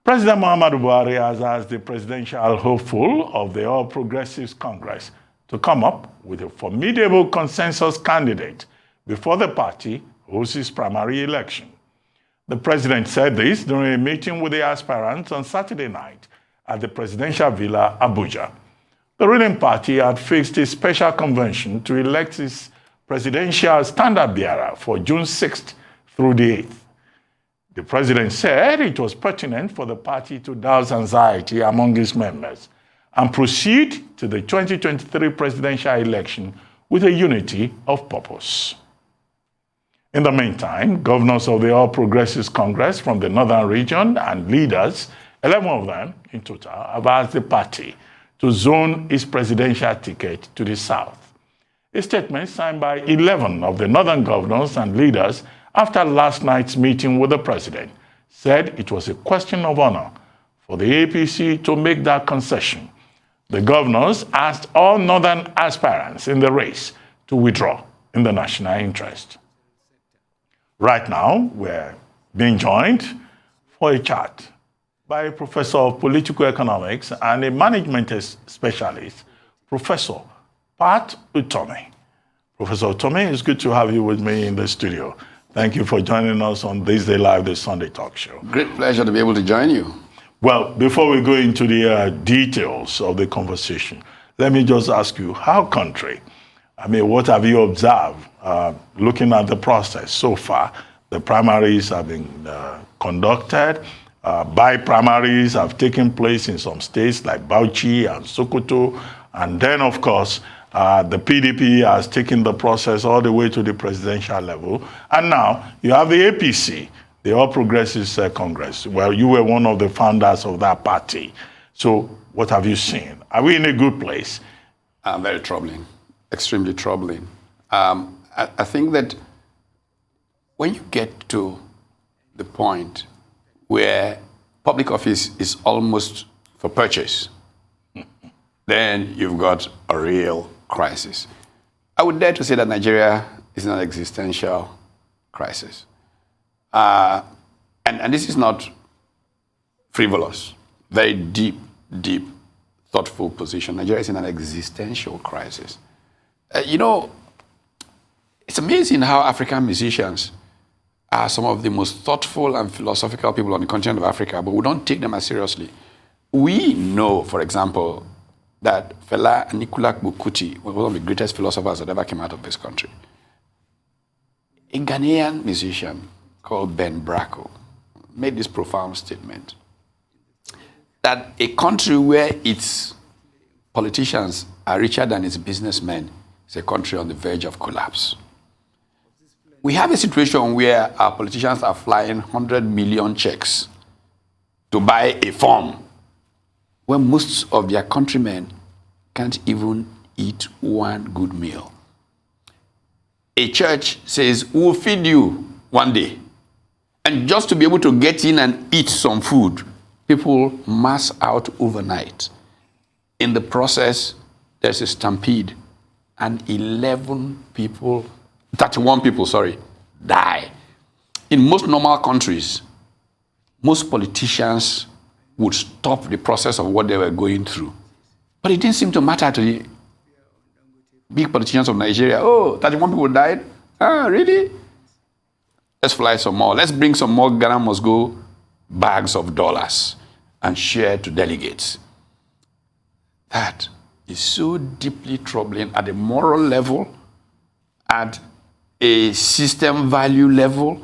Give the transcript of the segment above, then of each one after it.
President Muhammadu Buhari has asked the presidential hopeful of the All Progressives Congress to come up with a formidable consensus candidate before the party hosts its primary election. The president said this during a meeting with the aspirants on Saturday night at the Presidential Villa, Abuja. The ruling party had fixed a special convention to elect its presidential standard bearer for June 6th through the 8th. The president said it was pertinent for the party to douse anxiety among its members and proceed to the 2023 presidential election with a unity of purpose. In the meantime, governors of the All Progressives Congress from the northern region and leaders, 11 of them in total, have asked the party to zone its presidential ticket to the south. A statement signed by 11 of the northern governors and leaders after last night's meeting with the president said it was a question of honor for the APC to make that concession. The governors asked all northern aspirants in the race to withdraw in the national interest. Right now, we're being joined for a chat by a professor of political economics and a management specialist, Professor Pat Utomi. Professor Utomi, it's good to have you with me in the studio. Thank you for joining us on This Day Live, the Sunday talk show. Great pleasure to be able to join you. Well, before we go into the details of the conversation, let me just ask you, how country, what have you observed looking at the process so far? The primaries have been conducted. By-primaries have taken place in some states like Bauchi and Sokoto. And then, of course, the PDP has taken the process all the way to the presidential level. And now you have the APC, the All Progressives Congress. Well, you were one of the founders of that party. So what have you seen? Are we in a good place? Very troubling, extremely troubling. I think that when you get to the point where public office is almost for purchase, then you've got a real crisis. I would dare to say that Nigeria is in an existential crisis. And this is not frivolous, very deep, thoughtful position. Nigeria is in an existential crisis. It's amazing how African musicians are some of the most thoughtful and philosophical people on the continent of Africa, but we don't take them as seriously. We know, for example, that Fela Anikulapo Kuti was one of the greatest philosophers that ever came out of this country. A Ghanaian musician called Ben Bracco made this profound statement that a country where its politicians are richer than its businessmen is a country on the verge of collapse. We have a situation where our politicians are flying 100 million checks to buy a form when most of their countrymen can't even eat one good meal. A church says, we'll feed you one day. And just to be able to get in and eat some food, people mass out overnight. In the process, there's a stampede, and 31 people, die. In most normal countries, most politicians would stop the process of what they were going through. But it didn't seem to matter to the big politicians of Nigeria. 31 people died? Really? Let's fly some more. Let's bring some more Ghana must go bags of dollars and share to delegates. That is so deeply troubling at a moral level, at a system value level,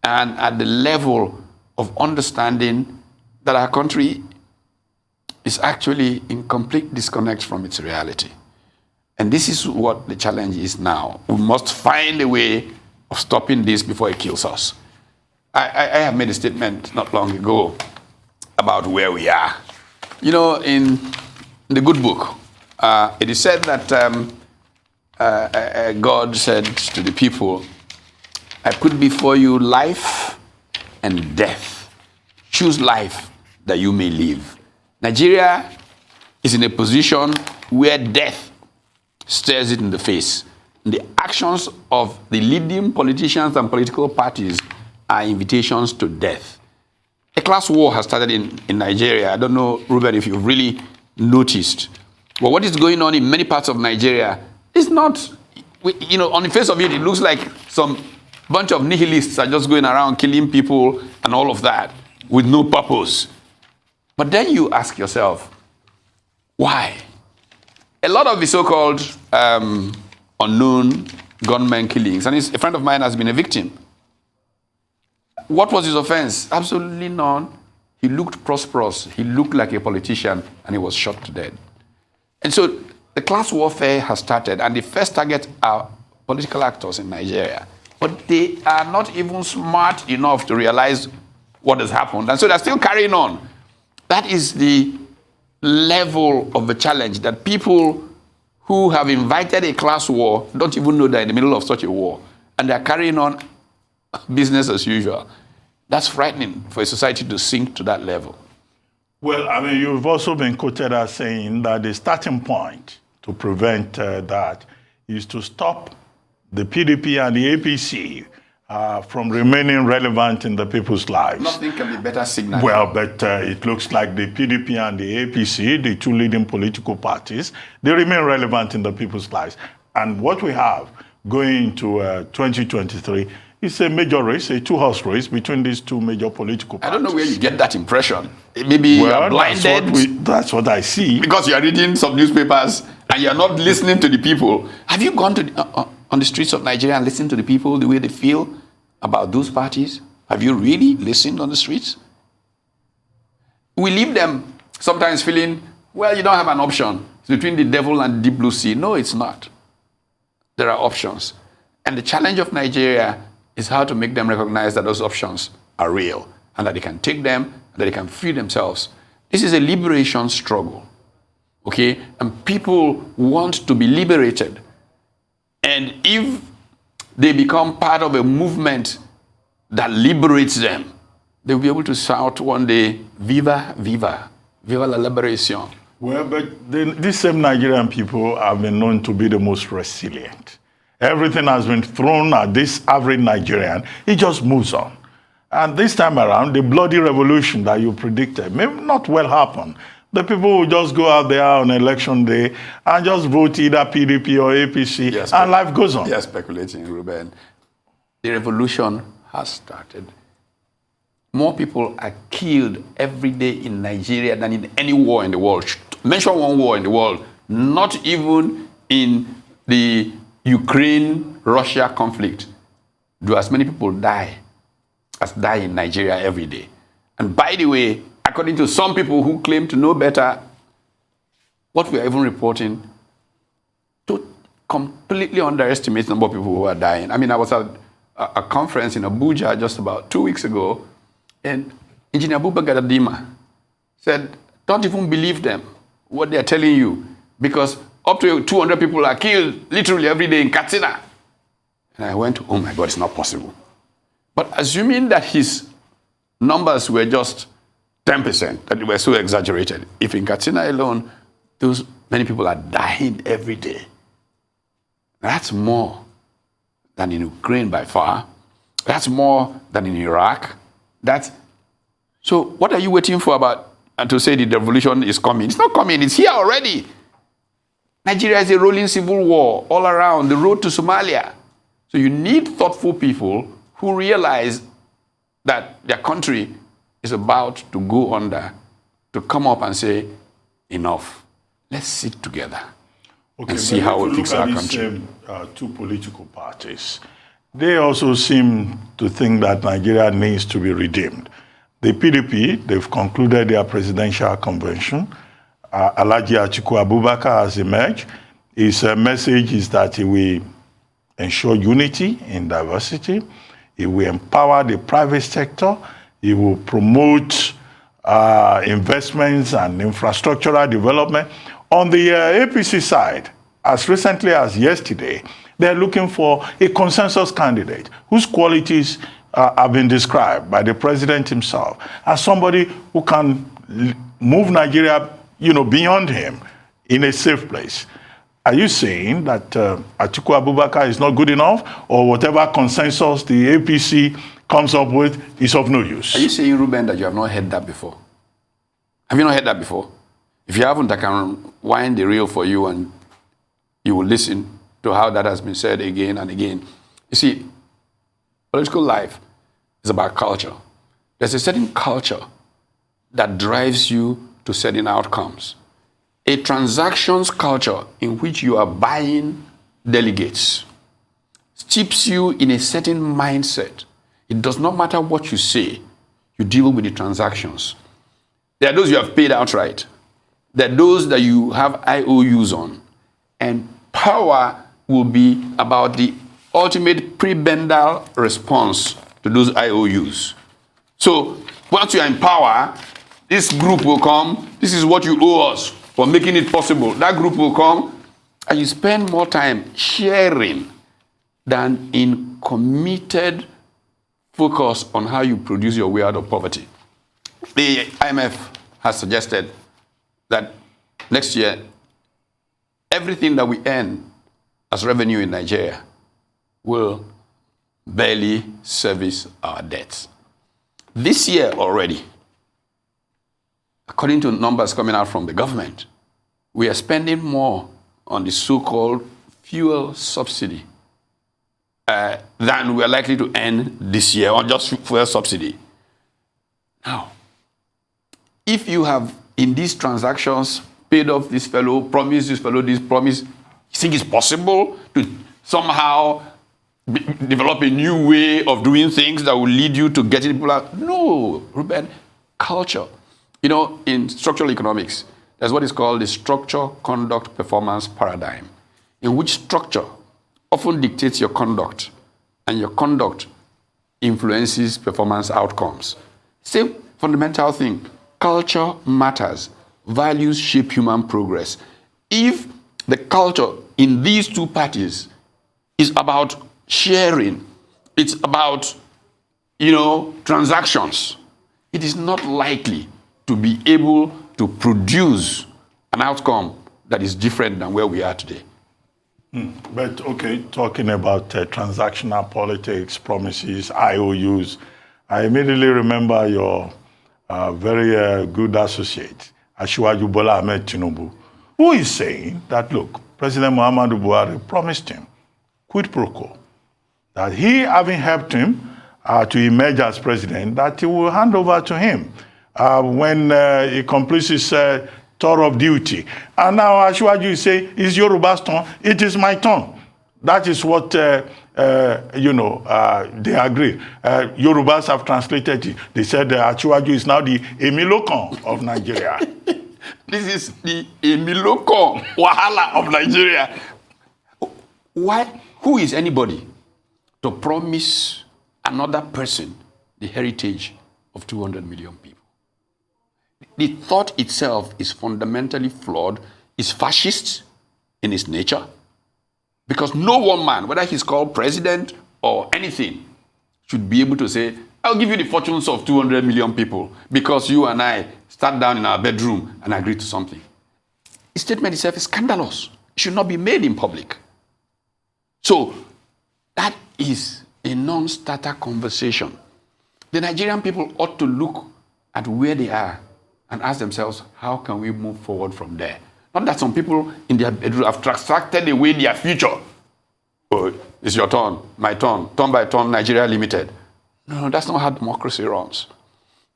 and at the level of understanding that our country is actually in complete disconnect from its reality. And this is what the challenge is now. We must find a way of stopping this before it kills us. I have made a statement not long ago about where we are. In the good book, it is said that God said to the people, I put before you life and death. Choose life that you may live. Nigeria is in a position where death stares it in the face. The actions of the leading politicians and political parties are invitations to death. A class war has started in Nigeria. I don't know, Ruben, if you've really noticed. But what is going on in many parts of Nigeria is not, on the face of it, it looks like some bunch of nihilists are just going around killing people and all of that with no purpose. But then you ask yourself, why? A lot of the so-called unknown gunmen killings, and a friend of mine has been a victim. What was his offense? Absolutely none. He looked prosperous. He looked like a politician, and he was shot to death. And so the class warfare has started, and the first target are political actors in Nigeria. But they are not even smart enough to realize what has happened. And so they're still carrying on. That is the level of the challenge, that people who have invited a class war don't even know they're in the middle of such a war. And they're carrying on business as usual. That's frightening for a society to sink to that level. Well, I mean, you've also been quoted as saying that the starting point to prevent that is to stop the PDP and the APC from remaining relevant in the people's lives. Nothing can be better signal. Well, but it looks like the PDP and the APC, the two leading political parties, they remain relevant in the people's lives. And what we have going into 2023 is a major race, a two-horse race between these two major political parties. I don't know where you get that impression. Maybe you are blinded. That's what I see. Because you are reading some newspapers and you are not listening to the people. Have you gone to on the streets of Nigeria and listened to the people, the way they feel about those parties? Have you really listened on the streets? We leave them sometimes feeling, well, you don't have an option. It's between the devil and the deep blue sea. No, it's not. There are options. And the challenge of Nigeria is how to make them recognize that those options are real and that they can take them, and that they can free themselves. This is a liberation struggle, okay? And people want to be liberated. And if they become part of a movement that liberates them, they'll be able to shout one day, Viva, viva, viva la liberation. Well, but these same Nigerian people have been known to be the most resilient. Everything has been thrown at this average Nigerian. He just moves on. And this time around, the bloody revolution that you predicted may not well happen. The people will just go out there on election day and just vote either PDP or APC, and life goes on. You're speculating, Ruben. The revolution has started. More people are killed every day in Nigeria than in any war in the world. Mention one war in the world, not even in the Ukraine-Russia conflict do as many people die as die in Nigeria every day. And by the way, according to some people who claim to know better, what we are even reporting to completely underestimate the number of people who are dying. I mean, I was at a conference in Abuja just about 2 weeks ago, and Engineer Abubakar Galadima said, don't even believe them, what they're telling you, because up to 200 people are killed literally every day in Katsina. And I went, oh my God, it's not possible. But assuming that his numbers were just 10%, that they were so exaggerated, if in Katsina alone, those many people are dying every day, that's more than in Ukraine by far. That's more than in Iraq. So what are you waiting for about and to say the revolution is coming? It's not coming, it's here already. Nigeria is a rolling civil war all around, the road to Somalia. So you need thoughtful people who realize that their country is about to go under, to come up and say, enough. Let's sit together and see how we fix our country. Two political parties, they also seem to think that Nigeria needs to be redeemed. The PDP, they've concluded their presidential convention. Alhaji Atiku Abubakar has emerged. His message is that he will ensure unity in diversity. He will empower the private sector. He will promote investments and infrastructural development. On the APC side, as recently as yesterday, they're looking for a consensus candidate whose qualities have been described by the president himself as somebody who can move Nigeria, beyond him in a safe place. Are you saying that Atiku Abubakar is not good enough, or whatever consensus the APC comes up with is of no use. Are you saying, Ruben, that you have not heard that before? Have you not heard that before? If you haven't, I can wind the reel for you and you will listen to how that has been said again and again. You see, political life is about culture. There's a certain culture that drives you to certain outcomes. A transactions culture in which you are buying delegates steeps you in a certain mindset. It does not matter what you say, you deal with the transactions. There are those you have paid outright. There are those that you have IOUs on. And power will be about the ultimate prebendal response to those IOUs. So once you are in power, this group will come. This is what you owe us for making it possible. That group will come, and you spend more time sharing than in committed focus on how you produce your way out of poverty. The IMF has suggested that next year, everything that we earn as revenue in Nigeria will barely service our debts. This year already, according to numbers coming out from the government, we are spending more on the so-called fuel subsidy than we are likely to earn this year on just fuel subsidy. Now, if you have in these transactions paid off this fellow, promised this fellow this, promise, you think it's possible to somehow develop a new way of doing things that will lead you to getting people out? No, Ruben, culture. You know, in structural economics, there's what is called the structure, conduct, performance paradigm, in which structure often dictates your conduct, and your conduct influences performance outcomes. Same fundamental thing. Culture matters. Values shape human progress. If the culture in these two parties is about sharing, it's about, transactions, it is not likely to be able to produce an outcome that is different than where we are today. But okay, talking about transactional politics, promises, IOUs, I immediately remember your very good associate, Asiwaju Bola Ahmed Tinubu, who is saying that, look, President Muhammadu Buhari promised him, quid pro quo, that he, having helped him to emerge as president, that he will hand over to him when he completes his tour of duty. And now Asiwaju is saying, it's Yoruba's turn, it is my turn. That is what, they agree. Yorubas have translated it. They said Asiwaju is now the Emilokon of Nigeria. This is the Emilokon Wahala of Nigeria. Why? Who is anybody to promise another person the heritage of 200 million people? The thought itself is fundamentally flawed, is fascist in its nature, because no one man, whether he's called president or anything, should be able to say, I'll give you the fortunes of 200 million people because you and I sat down in our bedroom and agreed to something. The statement itself is scandalous. It should not be made in public. So that is a non-starter conversation. The Nigerian people ought to look at where they are and ask themselves, how can we move forward from there? Not that some people in their bedroom have transacted away their future. Oh, it's your turn, my turn by turn, Nigeria Limited. No, that's not how democracy runs.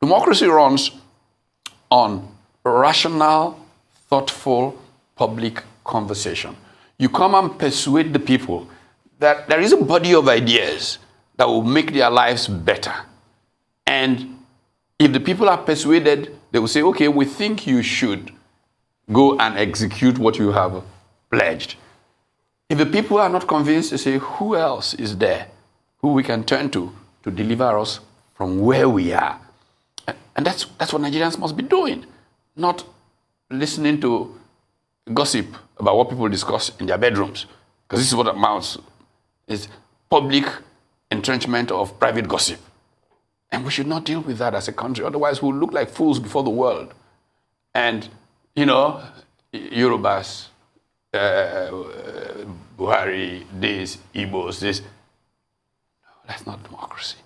Democracy runs on rational, thoughtful, public conversation. You come and persuade the people that there is a body of ideas that will make their lives better. And if the people are persuaded, they will say, okay, we think you should go and execute what you have pledged. If the people are not convinced, they say, who else is there who we can turn to deliver us from where we are? And that's what Nigerians must be doing, not listening to gossip about what people discuss in their bedrooms, because this is what amounts is public entrenchment of private gossip. And we should not deal with that as a country. Otherwise, we'll look like fools before the world. And, Yorubas, Buhari, this, Igbos, this. No, that's not democracy.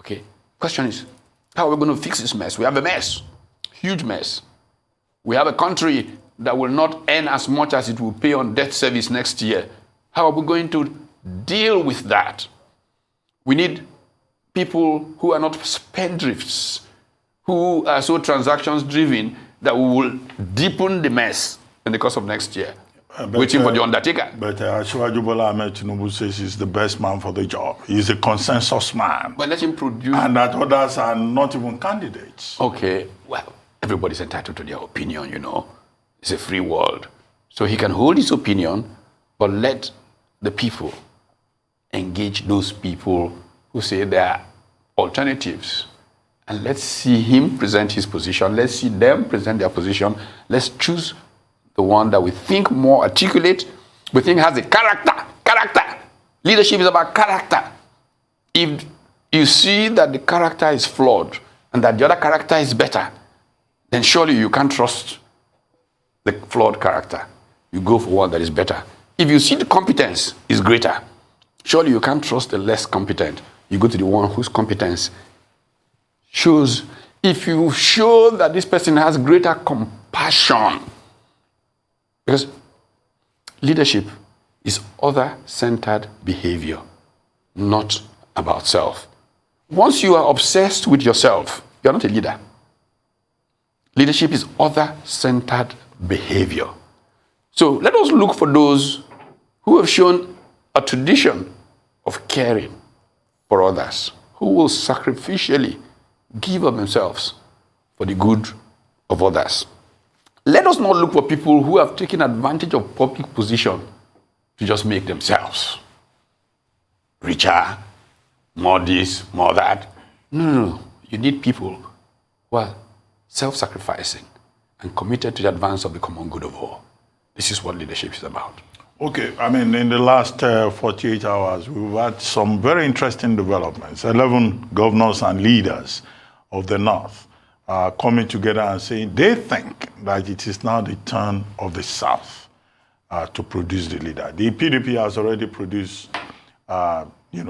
Okay. Question is, how are we going to fix this mess? We have a mess, huge mess. We have a country that will not earn as much as it will pay on debt service next year. How are we going to deal with that? We need people who are not spendthrifts, who are so transactions driven that we will deepen the mess in the course of next year. Waiting for the undertaker. But Asiwaju Bola Ahmed Tinubu says he's the best man for the job. He's a consensus man. But let him produce. And that others are not even candidates. Okay, well, everybody's entitled to their opinion, you know. It's a free world. So he can hold his opinion, but let the people engage those people who say there are alternatives. And let's see him present his position. Let's see them present their position. Let's choose the one that we think more articulate, we think has a character. Leadership is about character. If you see that the character is flawed and that the other character is better, then surely you can't trust the flawed character. You go for one that is better. If you see the competence is greater, surely you can't trust the less competent. You go to the one whose competence shows. If you show that this person has greater compassion, because leadership is other-centered behavior, not about self. Once you are obsessed with yourself, you are not a leader. Leadership is other-centered behavior. So let us look for those who have shown a tradition of caring for others, who will sacrificially give of themselves for the good of others. Let us not look for people who have taken advantage of public position to just make themselves richer, more this, more that. No. You need people who are self-sacrificing and committed to the advance of the common good of all. This is what leadership is about. Okay, I mean, in the last 48 hours, we've had some very interesting developments. 11 governors and leaders of the North coming together and saying they think that it is now the turn of the South to produce the leader. The PDP has already produced,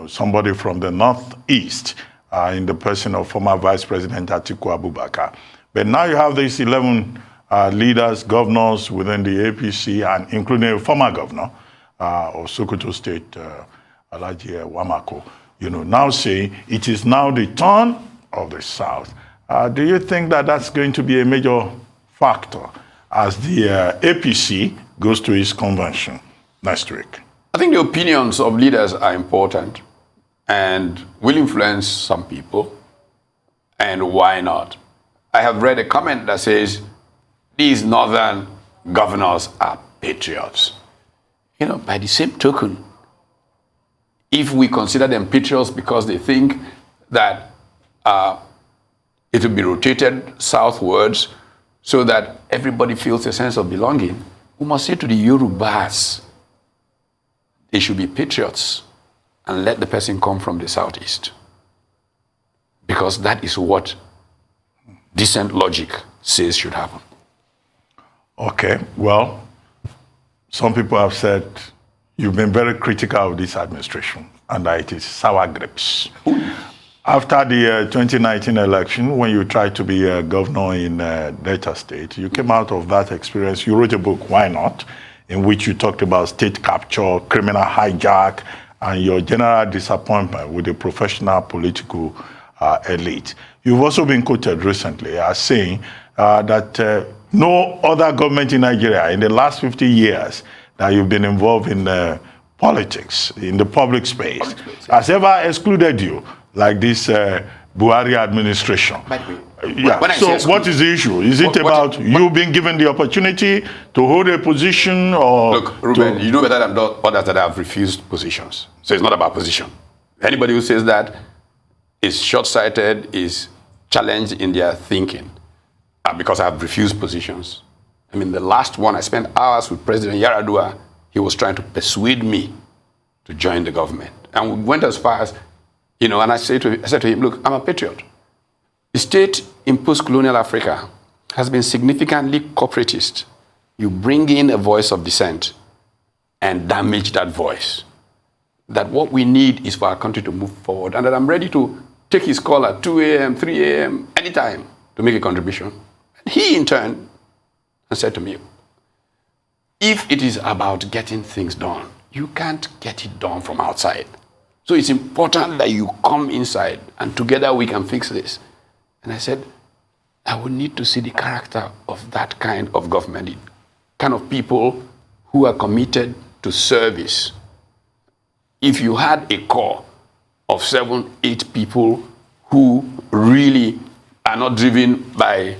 somebody from the Northeast in the person of former Vice President Atiku Abubakar. But now you have these 11 leaders, governors within the APC, and including a former governor of Sokoto State, Alhaji Wamako, now saying it is now the turn of the South. Do you think that that's going to be a major factor as the APC goes to its convention next week? I think the opinions of leaders are important and will influence some people. And why not? I have read a comment that says, these northern governors are patriots. By the same token, if we consider them patriots because they think that it will be rotated southwards so that everybody feels a sense of belonging, we must say to the Yorubas, they should be patriots and let the person come from the southeast. Because that is what decent logic says should happen. Okay, well, some people have said you've been very critical of this administration and that it is sour grapes. After the 2019 election, when you tried to be a governor in Delta State, you came out of that experience. You wrote a book, Why Not?, in which you talked about state capture, criminal hijack, and your general disappointment with the professional political elite. You've also been quoted recently as saying that no other government in Nigeria in the last 50 years that you've been involved in politics, in the public space, has ever excluded you like this Buhari administration. So what is the issue? Is it about you being given the opportunity to hold a position or... Look, Ruben, you know better than others that have refused positions. So it's not about position. Anybody who says that is short-sighted, is challenged in their thinking. Because I have refused positions. I mean, the last one, I spent hours with President Yaradua. He was trying to persuade me to join the government. And we went as far as, and I said to him, look, I'm a patriot. The state in post-colonial Africa has been significantly corporatist. You bring in a voice of dissent and damage that voice. That what we need is for our country to move forward, and that I'm ready to take his call at 2 a.m., 3 a.m., anytime to make a contribution. And he, in turn, said to me, if it is about getting things done, you can't get it done from outside. So it's important that you come inside, and together we can fix this. And I said, I would need to see the character of that kind of government, the kind of people who are committed to service. If you had a core of 7, 8 people who really are not driven by,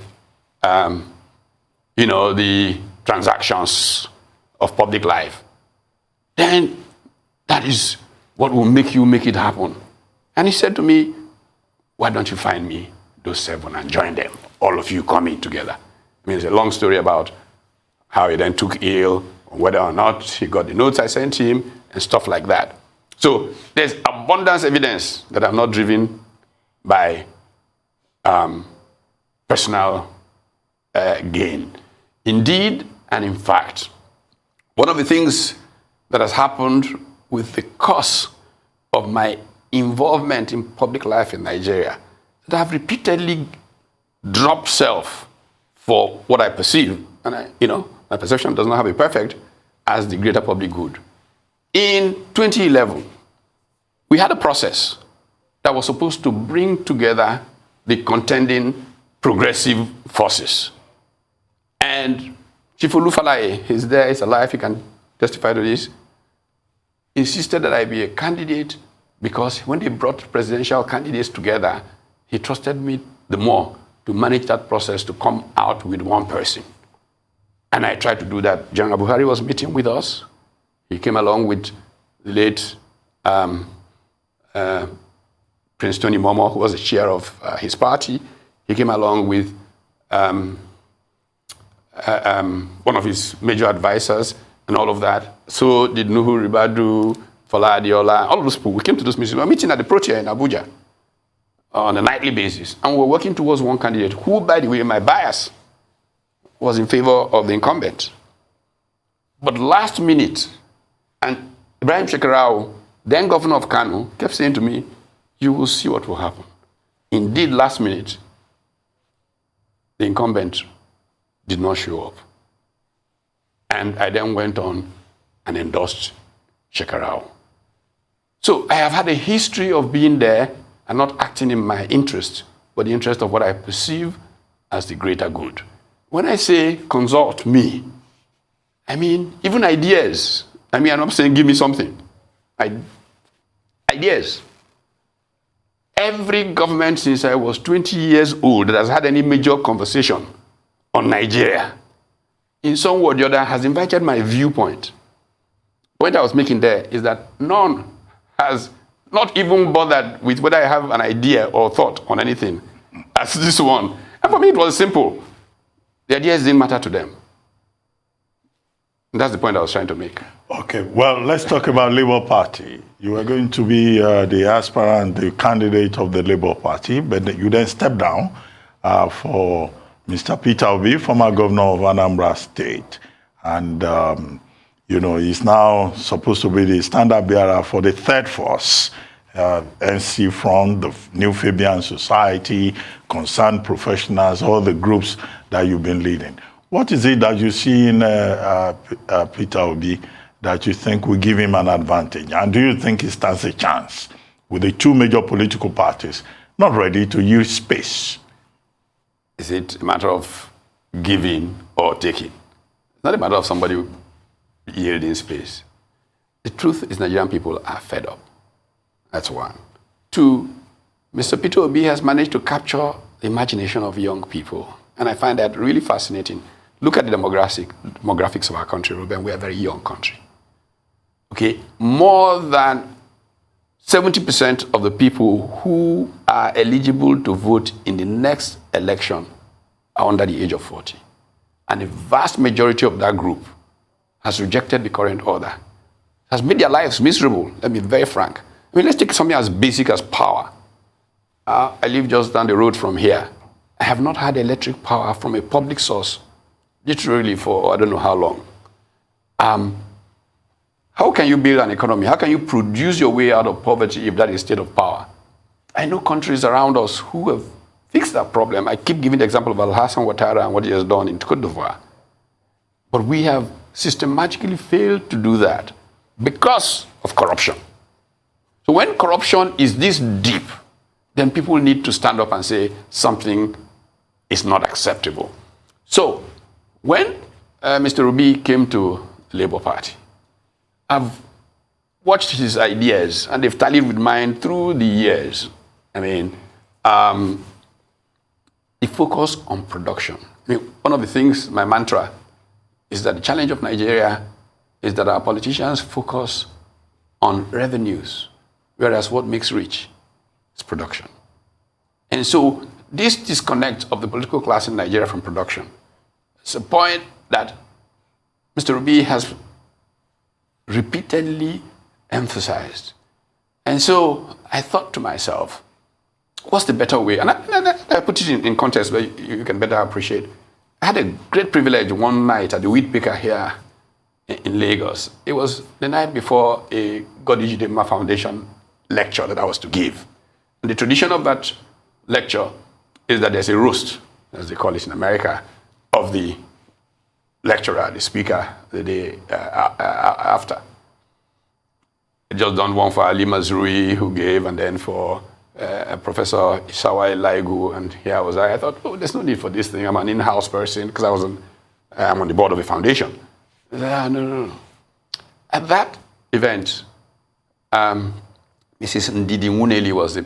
the transactions of public life, then that is what will make you make it happen. And he said to me, why don't you find me those 7 and join them? All of you coming together. I mean, it's a long story about how he then took ill, whether or not he got the notes I sent him, and stuff like that. So there's abundance evidence that I'm not driven by personal gain. Indeed, and in fact, one of the things that has happened with the course of my involvement in public life in Nigeria, that I've repeatedly dropped self for what I perceive, and my perception does not have a perfect, as the greater public good. In 2011, we had a process that was supposed to bring together the contending progressive forces. And Chief Olufalaye, he's there, he's alive, he can testify to this, insisted that I be a candidate because when they brought presidential candidates together, he trusted me the more to manage that process to come out with one person. And I tried to do that. General Buhari was meeting with us. He came along with the late Prince Tony Momo, who was the chair of his party. He came along with one of his major advisors and all of that. So did Nuhu Ribadu, Fola Adiola, all of those people. We came to those meetings. We were meeting at the Protea in Abuja on a nightly basis. And we were working towards one candidate who, by the way, my bias was in favor of the incumbent. But last minute, and Ibrahim Shekarau, then governor of Kano, kept saying to me, you will see what will happen. Indeed, last minute, the incumbent did not show up. And I then went on and endorsed Shekarau. So I have had a history of being there and not acting in my interest, but the interest of what I perceive as the greater good. When I say consult me, I mean even ideas. I mean, I'm not saying give me something. Ideas. Every government since I was 20 years old that has had any major conversation on Nigeria, in some way or the other, has invited my viewpoint. The point I was making there is that none has not even bothered with whether I have an idea or thought on anything as this one. And for me, it was simple. The ideas didn't matter to them. And that's the point I was trying to make. Okay, well, let's talk about Labour Party. You are going to be the aspirant, the candidate of the Labour Party, but you then step down for Mr. Peter Obi, former governor of Anambra State. And, he's now supposed to be the standard bearer for the third force, NC Front, the New Fabian Society, concerned professionals, all the groups that you've been leading. What is it that you see in Peter Obi that you think will give him an advantage? And do you think he stands a chance with the two major political parties not ready to use space? Is it a matter of giving or taking? It's not a matter of somebody yielding space. The truth is Nigerian people are fed up. That's one. Two, Mr. Peter Obi has managed to capture the imagination of young people. And I find that really fascinating. Look at the demographics of our country, Ruben. We are a very young country. Okay, more than 70% of the people who are eligible to vote in the next election are under the age of 40. And the vast majority of that group has rejected the current order, has made their lives miserable. Let me be very frank. I mean, let's take something as basic as power. I live just down the road from here. I have not had electric power from a public source, literally for I don't know how long. How can you build an economy? How can you produce your way out of poverty if that is state of power? I know countries around us who have fixed that problem. I keep giving the example of Al-Hassan Ouattara and what he has done in Côte d'Ivoire. But we have systematically failed to do that because of corruption. So when corruption is this deep, then people need to stand up and say something is not acceptable. So when Mr. Obi came to the Labour Party, I've watched his ideas and they've tallied with mine through the years. I mean, the focus on production. I mean, one of the things, my mantra, is that the challenge of Nigeria is that our politicians focus on revenues, whereas what makes rich is production. And so this disconnect of the political class in Nigeria from production is a point that Mr. Obi has repeatedly emphasized. And so I thought to myself, what's the better way? And I put it in context where you can better appreciate. I had a great privilege one night at the Wheat Picker here in Lagos. It was the night before a Godiji Dema Foundation lecture that I was to give. And the tradition of that lecture is that there's a roast, as they call it in America, of the lecturer, the speaker, the day after. I just done one for Ali Mazrui, who gave, and then for Professor Isawai Laigu, and here was I thought, oh, there's no need for this thing. I'm an in-house person because I'm on the board of a foundation. I said, no. At that event, Mrs. Ndidi Muneli was the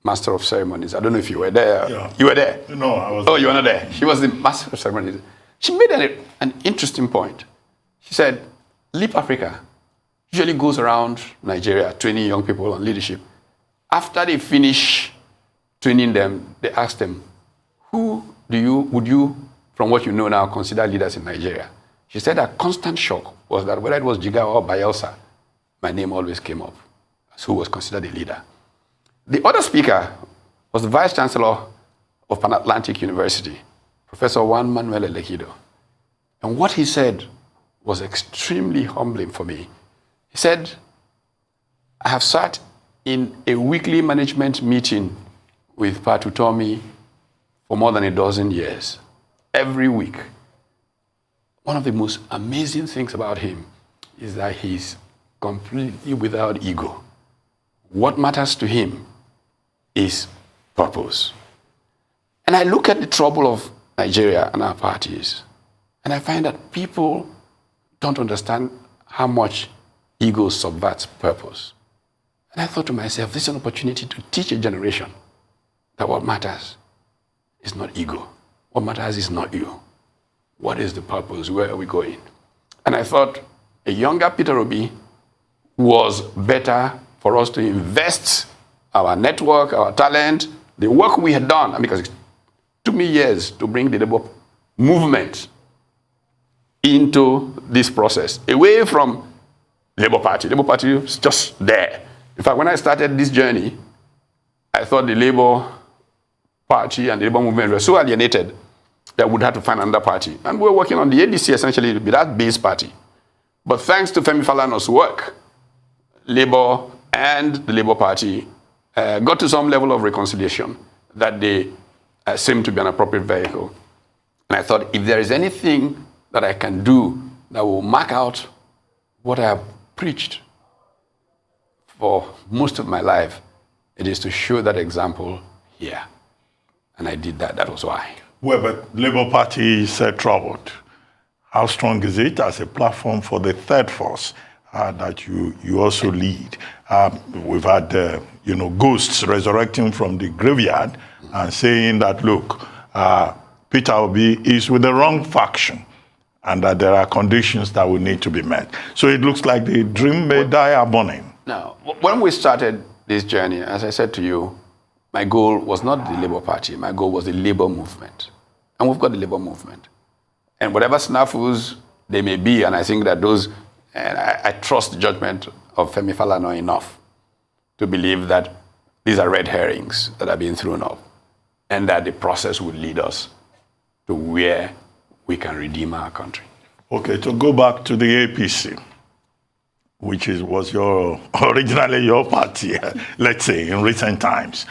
master of ceremonies. I don't know if you were there. Yeah. You were there? No, I was. Oh, you were not there. She was the master of ceremonies. She made an interesting point. She said, Leap Africa usually goes around Nigeria training young people on leadership. After they finish training them, they ask them, who would you, from what you know now, consider leaders in Nigeria? She said her constant shock was that whether it was Jigawa or Bayelsa, my name always came up as who was considered a leader. The other speaker was the Vice Chancellor of Pan Atlantic University, Professor Juan Manuel Elegido. And what he said was extremely humbling for me. He said, I have sat in a weekly management meeting with Pat Utomi for more than a dozen years, every week. One of the most amazing things about him is that he's completely without ego. What matters to him is purpose. And I look at the trouble of Nigeria and our parties, and I find that people don't understand how much ego subverts purpose. And I thought to myself, this is an opportunity to teach a generation that what matters is not ego. What matters is not you. What is the purpose? Where are we going? And I thought a younger Peter Obi was better for us to invest our network, our talent, the work we had done, because it took me years to bring the Labour movement into this process, away from Labour Party. Labour Party was just there. In fact, when I started this journey, I thought the Labour Party and the Labour movement were so alienated that we'd have to find another party. And we were working on the ADC essentially to be that base party. But thanks to Femi Falana's work, Labour and the Labour Party got to some level of reconciliation that they seemed to be an appropriate vehicle. And I thought, if there is anything that I can do that will mark out what I have preached for most of my life, it is to show that example here. And I did that. That was why. Well, but Labour Party is troubled. How strong is it as a platform for the third force that you also lead? We've had, ghosts resurrecting from the graveyard and saying that, look, Peter Obi is with the wrong faction and that there are conditions that will need to be met. So it looks like the dream may die a burning. Now, when we started this journey, as I said to you, my goal was not the Labour Party. My goal was the Labour movement. And we've got the Labour movement. And whatever snafus they may be, and I think that those, and I trust the judgment of Femi Falana enough to believe that these are red herrings that are being thrown up, and that the process will lead us to where we can redeem our country. Okay, to go back to the APC. which was originally your party, let's say, in recent times.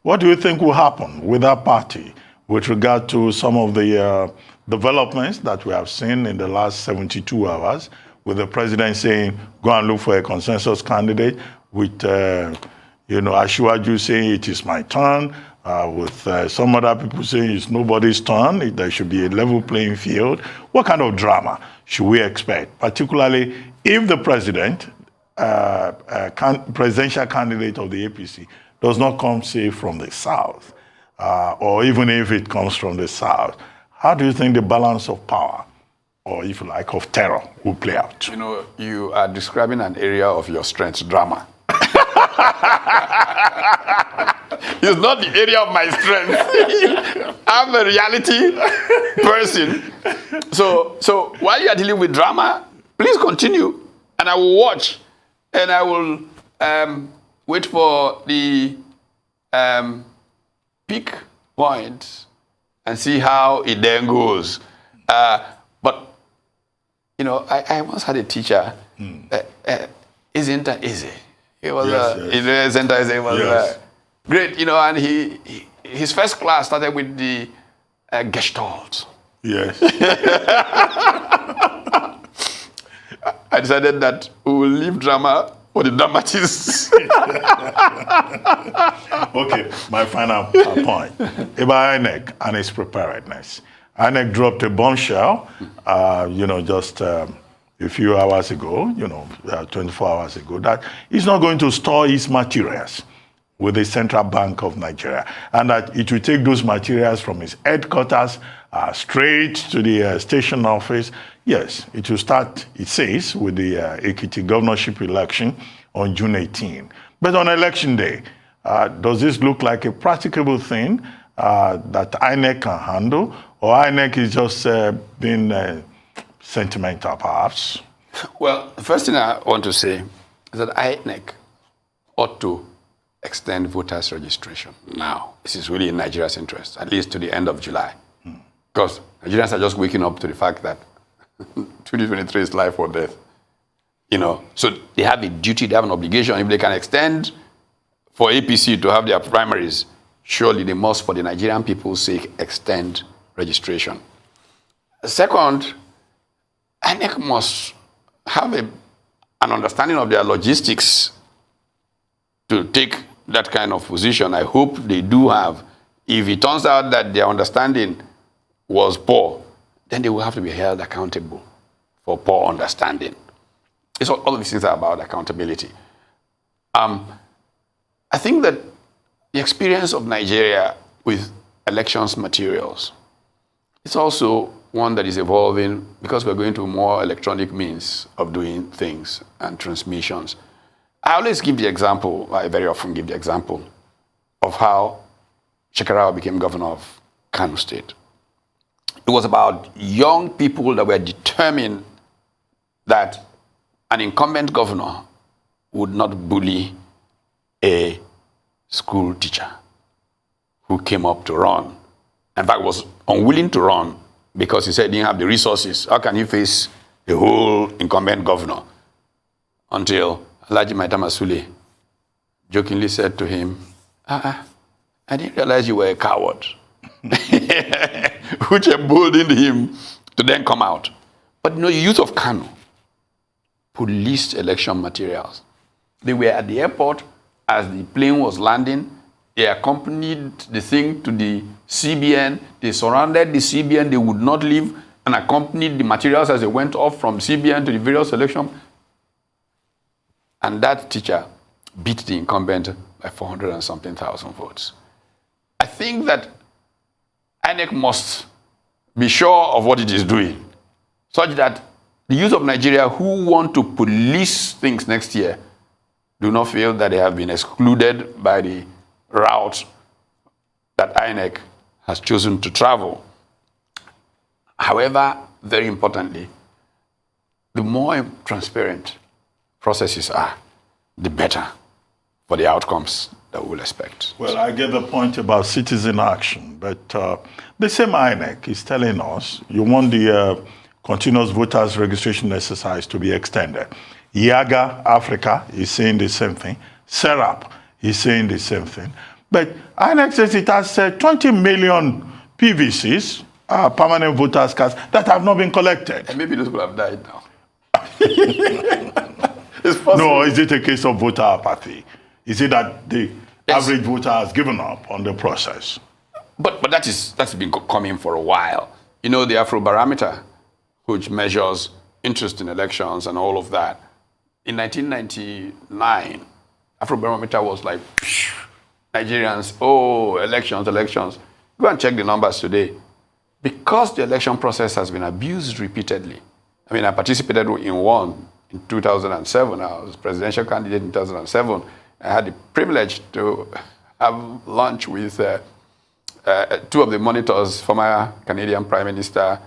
What do you think will happen with that party with regard to some of the developments that we have seen in the last 72 hours, with the president saying, go and look for a consensus candidate, with Asiwaju saying it is my turn, with some other people saying it's nobody's turn, there should be a level playing field. What kind of drama should we expect, particularly if the president, presidential candidate of the APC, does not come, say, from the South, or even if it comes from the South? How do you think the balance of power, or if you like, of terror, will play out? You know, you are describing an area of your strength, drama. It's not the area of my strength. I'm a reality person. So while you are dealing with drama, please continue, and I will watch, and I will wait for the peak point and see how it then goes. But, you know, I once had a teacher, isn't that easy? It was isn't that easy? It was great, you know, and his first class started with the Gestalt. Yes. I decided that we will leave drama for the dramatists. Okay, my final point about INEC and its preparedness. INEC dropped a bombshell, just a few hours ago, 24 hours ago, that it's not going to store its materials with the Central Bank of Nigeria, and that it will take those materials from its headquarters straight to the station office. Yes, it will start, it says, with the Ekiti governorship election on June 18. But on election day, does this look like a practicable thing that INEC can handle, or INEC is just being sentimental, perhaps? Well, the first thing I want to say is that INEC ought to extend voters' registration now. This is really in Nigeria's interest, at least to the end of July. Because Nigerians are just waking up to the fact that 2023 is life or death. You know, so they have a duty, they have an obligation. If they can extend for APC to have their primaries, surely they must, for the Nigerian people's sake, extend registration. Second, INEC must have an understanding of their logistics to take that kind of position. I hope they do have. If it turns out that their understanding was poor, then they will have to be held accountable for poor understanding. It's all of these things are about accountability. I think that the experience of Nigeria with elections materials is also one that is evolving because we're going to more electronic means of doing things and transmissions. I always give the example, I very often give the example of how Shekarawa became governor of Kano State. It was about young people that were determined that an incumbent governor would not bully a school teacher who came up to run. In fact, was unwilling to run because he said he didn't have the resources. How can he face a whole incumbent governor? Until Alhaji Maitama Sule jokingly said to him, I didn't realize you were a coward. Which emboldened him to then come out. But the youth of Kano policed election materials. They were at the airport as the plane was landing. They accompanied the thing to the CBN. They surrounded the CBN. They would not leave, and accompanied the materials as they went off from CBN to the various elections. And that teacher beat the incumbent by 400 and something thousand votes. I think that INEC must be sure of what it is doing, such that the youth of Nigeria who want to police things next year do not feel that they have been excluded by the route that INEC has chosen to travel. However, very importantly, the more transparent processes are, the better for the outcomes that we will expect. Well, I get the point about citizen action, but the same INEC is telling us you want the continuous voters registration exercise to be extended. Yaga Africa is saying the same thing. Serap is saying the same thing. But INEC says it has 20 million PVCs, permanent voters cards, that have not been collected. And maybe those people have died now. No, is it a case of voter apathy? Is it that the average voter has given up on the process? But that's been coming for a while. You know, the Afrobarometer, which measures interest in elections and all of that, in 1999, Afrobarometer was like, Nigerians, oh, elections. Go and check the numbers today. Because the election process has been abused repeatedly. I mean, I participated in one in 2007. I was presidential candidate in 2007. I had the privilege to have lunch with two of the monitors, former Canadian Prime Minister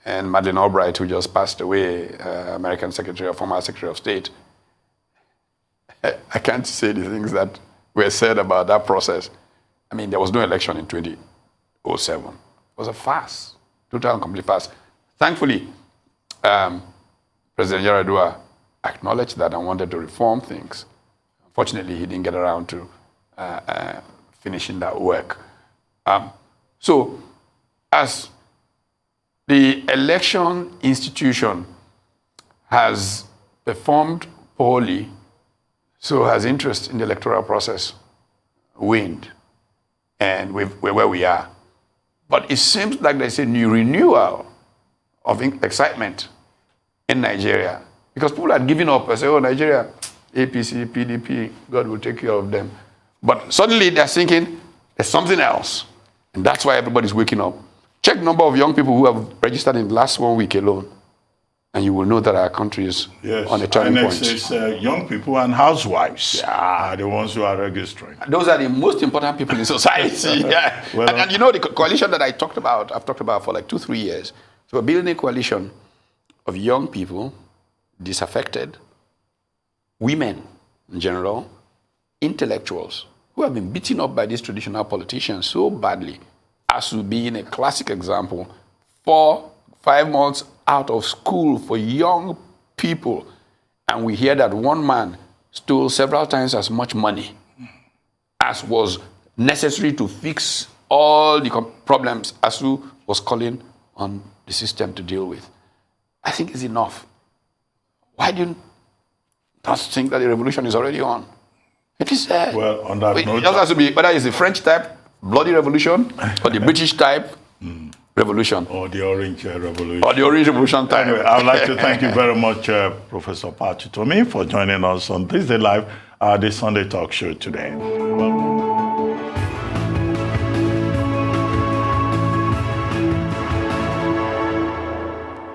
and Madeleine Albright, who just passed away, American former Secretary of State. I can't say the things that were said about that process. I mean, there was no election in 2007. It was a farce, total and complete farce. Thankfully, President Yar'Adua acknowledged that and wanted to reform things. Unfortunately, he didn't get around to finishing that work. So, as the election institution has performed poorly, so has interest in the electoral process waned, and we're where we are. But it seems like there's a new renewal of excitement in Nigeria, because people are giving up. I say, oh, Nigeria, APC, PDP, God will take care of them. But suddenly they're thinking there's something else, and that's why everybody's waking up. Check the number of young people who have registered in the last 1 week alone, and you will know that our country is on a turning point. Says young people and housewives are the ones who are registering. Those are the most important people in society. Yeah. Well, and you know, the coalition that I've talked about for like 2-3 years. So we're building a coalition of young people, disaffected, women in general, intellectuals, who have been beaten up by these traditional politicians so badly as to be in a classic example. 4-5 months out of school for young people, and we hear that one man stole several times as much money as was necessary to fix all the problems ASU was calling on the system to deal with. I think it's enough. Why do you not think that the revolution is already on? It is there. Well, on that note, it just has to be, whether it's the French type bloody revolution or the British type revolution. Or the Orange Revolution. Or the Orange Revolution time. Anyway, I would like to thank you very much, Professor Pat Utomi, for joining us on This Day Live, the Sunday talk show today. Welcome.